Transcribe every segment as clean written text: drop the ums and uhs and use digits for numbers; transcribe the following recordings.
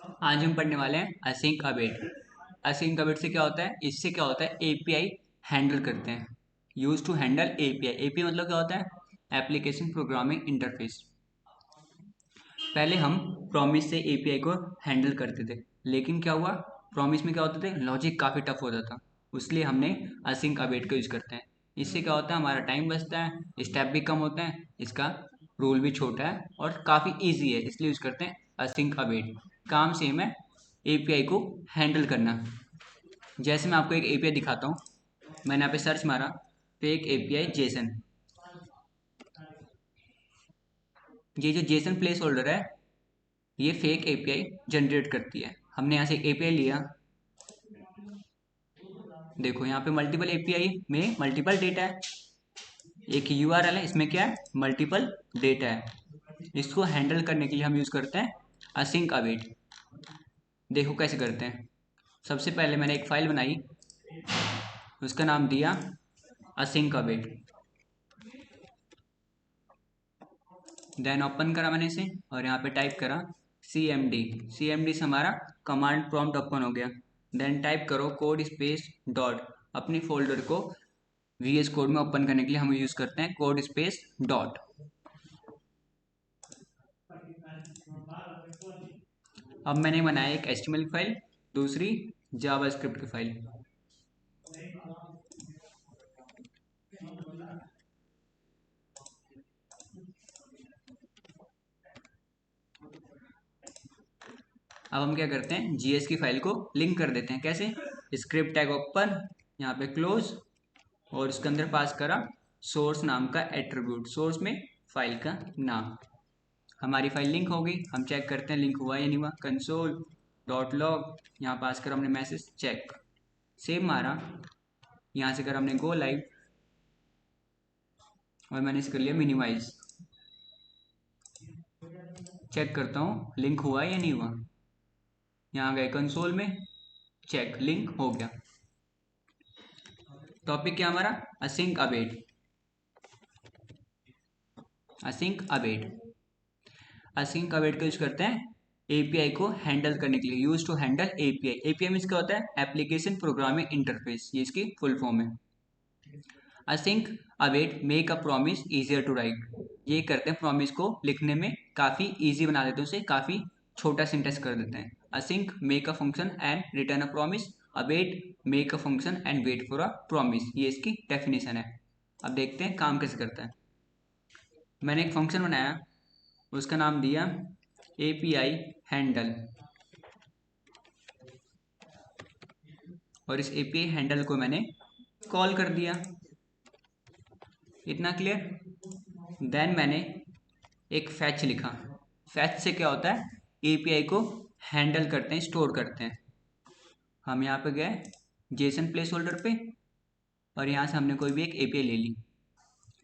आज हम पढ़ने वाले हैं असिंक अवेट। असिंक अवेट से क्या होता है, इससे क्या होता है, एपीआई हैंडल करते हैं। Use to handle API. API मतलब क्या होता है, एप्लीकेशन प्रोग्रामिंग इंटरफेस। पहले हम प्रॉमिस से एपीआई को हैंडल करते थे, लेकिन क्या हुआ, प्रॉमिस में क्या होते थे, लॉजिक काफ़ी टफ होता था। इसलिए हमने असिंक अवेट का यूज करते हैं। इससे क्या होता है, हमारा टाइम बचता है, स्टेप भी कम होते हैं, इसका रूल भी छोटा है और काफ़ी ईजी है, इसलिए यूज करते हैं असिंक अवेट। काम सेम है, एपीआई को हैंडल करना। जैसे मैं आपको एक एपीआई दिखाता हूँ। मैंने यहाँ पे सर्च मारा, फेक एपीआई जेसन। ये जो जेसन प्लेस होल्डर है, ये फेक एपीआई जनरेट करती है। हमने यहाँ से एक एपीआई लिया। देखो यहाँ पे मल्टीपल एपीआई में मल्टीपल डेटा है। एक यूआरएल है, इसमें क्या है, मल्टीपल डेटा है। इसको हैंडल करने के लिए हम यूज करते हैं असिंक अवेट। देखो कैसे करते हैं। सबसे पहले मैंने एक फाइल बनाई, उसका नाम दिया असिंक अवेट। देन ओपन करा मैंने इसे और यहाँ पे टाइप करा cmd। cmd से हमारा कमांड प्रॉम्प्ट ओपन हो गया। देन टाइप करो कोड स्पेस डॉट। अपनी फोल्डर को वीएस कोड में ओपन करने के लिए हम यूज करते हैं कोड स्पेस डॉट। अब मैंने बनाया एक एचटीएमएल फाइल, दूसरी जावास्क्रिप्ट की फाइल। अब हम क्या करते हैं, जीएस की फाइल को लिंक कर देते हैं। कैसे, स्क्रिप्ट टैग ओपन, यहाँ पे क्लोज, और इसके अंदर पास करा सोर्स नाम का एट्रीब्यूट। सोर्स में फाइल का नाम। हमारी फाइल लिंक हो गई। हम चेक करते हैं लिंक हुआ या नहीं हुआ। कंसोल डॉट लॉग, यहाँ पास करा हमने मैसेज चेक। सेव मारा, यहाँ से करा हमने गो लाइव और मैंने इसे कर लिया मिनिमाइज। चेक करता हूँ लिंक हुआ या नहीं हुआ। यहाँ गए कंसोल में, चेक लिंक हो गया। टॉपिक क्या हमारा, async await. Async await. Async await का यूज करते हैं एपीआई को हैंडल करने के लिए। Use to handle API. API means क्या होता है, एप्लीकेशन प्रोग्रामिंग इंटरफेस, ये इसकी फुल फॉर्म है। Async await make a promise easier to write. ये करते हैं प्रॉमिस को लिखने में काफ़ी इजी बना देते हैं, उसे काफ़ी छोटा सिंटेक्स कर देते हैं। Async make a function and return a promise. Await make a function and wait for a promise, ये इसकी डेफिनेशन है। अब देखते हैं काम कैसे करता है। मैंने एक फंक्शन बनाया, उसका नाम दिया एपीआई हैंडल, और इस एपीआई हैंडल को मैंने कॉल कर दिया। इतना क्लियर। देन मैंने एक फैच लिखा। फैच से क्या होता है, एपीआई को हैंडल करते हैं, स्टोर करते हैं। हम यहाँ पे गए जेसन प्लेस होल्डर पे, और यहाँ से हमने कोई भी एक एपीआई ले ली।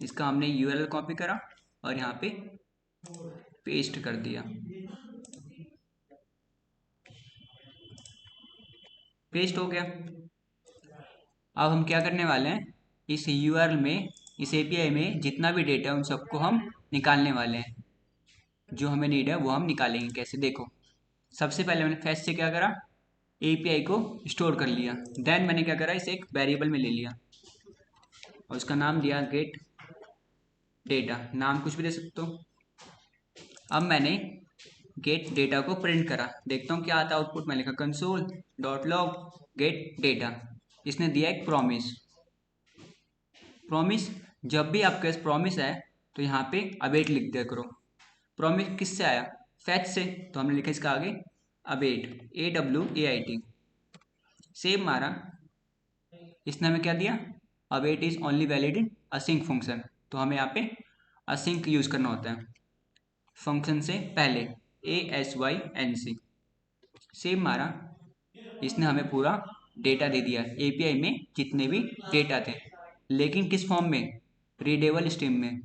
इसका हमने यूआरएल कॉपी करा और यहाँ पे पेस्ट कर दिया। पेस्ट हो गया। अब हम क्या करने वाले हैं, इस यूआरएल में, इस एपीआई में जितना भी डेटा है उन सबको हम निकालने वाले हैं। जो हमें नीड है वो हम निकालेंगे। कैसे, देखो। सबसे पहले मैंने फैच से क्या करा, एपीआई को स्टोर कर लिया। देन मैंने क्या करा, इसे एक वेरिएबल में ले लिया और उसका नाम दिया गेट डेटा। नाम कुछ भी दे सकते हो। अब मैंने गेट डेटा को प्रिंट करा, देखता हूँ क्या आता है आउटपुट में। लिखा console dot log gate data. इसने दिया एक प्रॉमिस। प्रॉमिस, जब भी आपके पास प्रॉमिस है तो यहाँ पे अवेट लिख दिया करो। प्रॉमिस किससे आया, फैच से, तो हमने लिखा इसका आगे अवेट, AWAIT। सेव मारा, इसने हमें क्या दिया, await is only valid in async function. तो हमें यहाँ पे असिंक यूज करना होता है फंक्शन से पहले, ASYNC। सेव मारा, इसने हमें पूरा डेटा दे दिया एपीआई में जितने भी डेटा थे, लेकिन किस फॉर्म में, रीडेबल स्ट्रीम में।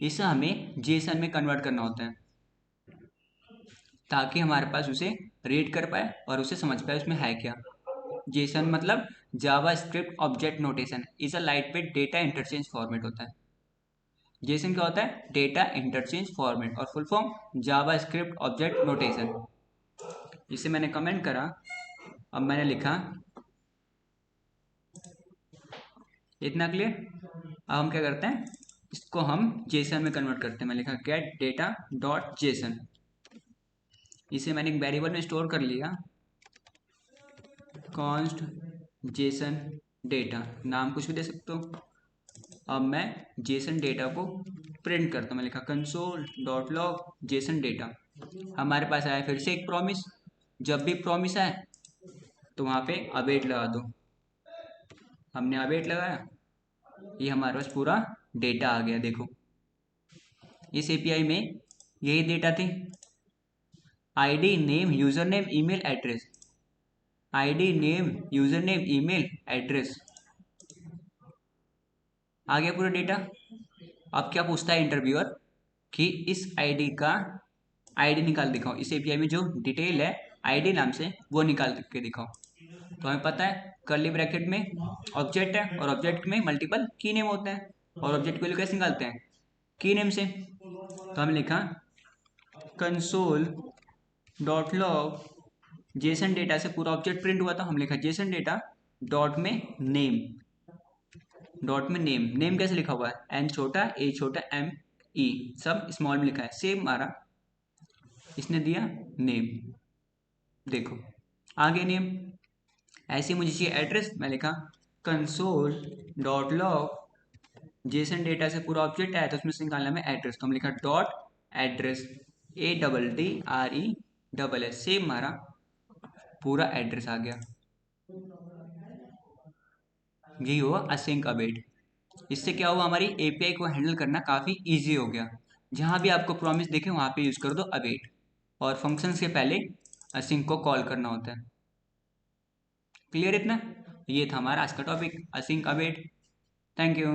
इसे हमें जेसन में कन्वर्ट करना होता है ताकि हमारे पास उसे रीड कर पाए और उसे समझ पाए उसमें है क्या। जेसन मतलब JavaScript object notation, is a lightweight data interchange format होता है। जेसन क्या होता है, डेटा इंटरचेंज फॉर्मेट, और full form JavaScript object notation. इसे मैंने कमेंट करा। अब मैंने लिखा, इतना क्लियर। अब हम क्या करते हैं, इसको हम जेसन में कन्वर्ट करते हैं। मैं लिखा गेट डेटा डॉट जेसन। इसे मैंने एक वेरिएबल में स्टोर कर लिया, कॉन्स्ट जेसन डेटा, नाम कुछ भी दे सकते हो। अब मैं जेसन डेटा को प्रिंट करता हूँ। मैं लिखा console dot log Jason data. हमारे पास आया फिर से एक प्रॉमिस। जब भी प्रॉमिस आए तो वहाँ पे अवेट लगा दो। हमने अवेट लगाया, ये हमारे पास पूरा डेटा आ गया। देखो, इस एपीआई में यही डेटा थी, ID name user name email address, ID name user name email address, आ गया पूरा डेटा। अब क्या पूछता है इंटरव्यूअर कि इस आईडी का आईडी निकाल दिखाओ, इस एपीआई में जो डिटेल है आईडी नाम से वो निकाल के दिखाओ। तो हमें पता है कर्ली ब्रैकेट में ऑब्जेक्ट है और ऑब्जेक्ट में मल्टीपल की नेम होते हैं, और ऑब्जेक्ट वैल्यू कैसे निकालते हैं, की नेम से। तो हमने लिखा console dot log Jason data से पूरा ऑब्जेक्ट प्रिंट हुआ था। हम लिखा जेसन डेटा डॉट में नेम, डॉट में नेम। नेम कैसे लिखा हुआ है, एन छोटा ए छोटा एम ई, सब स्मॉल में लिखा है। सेम मारा, इसने दिया नेम। देखो आ गया नेम। ऐसे मुझे चाहिए एड्रेस। मैं लिखा console dot log Jason data से पूरा ऑब्जेक्ट आया तो उसमें से निकालना है एड्रेस। तो हम लिखा dot address, A double D R E double S. Same मारा, पूरा एड्रेस आ गया। यही हुआ असिंक अवेट। इससे क्या हुआ, हमारी एपीआई को हैंडल करना काफ़ी इजी हो गया। जहाँ भी आपको प्रॉमिस दिखे वहाँ पे यूज़ कर दो अवेट, और फंक्शन से पहले असिंक को कॉल करना होता है। क्लियर इतना? ये था हमारा आज का topic, async await. Thank you.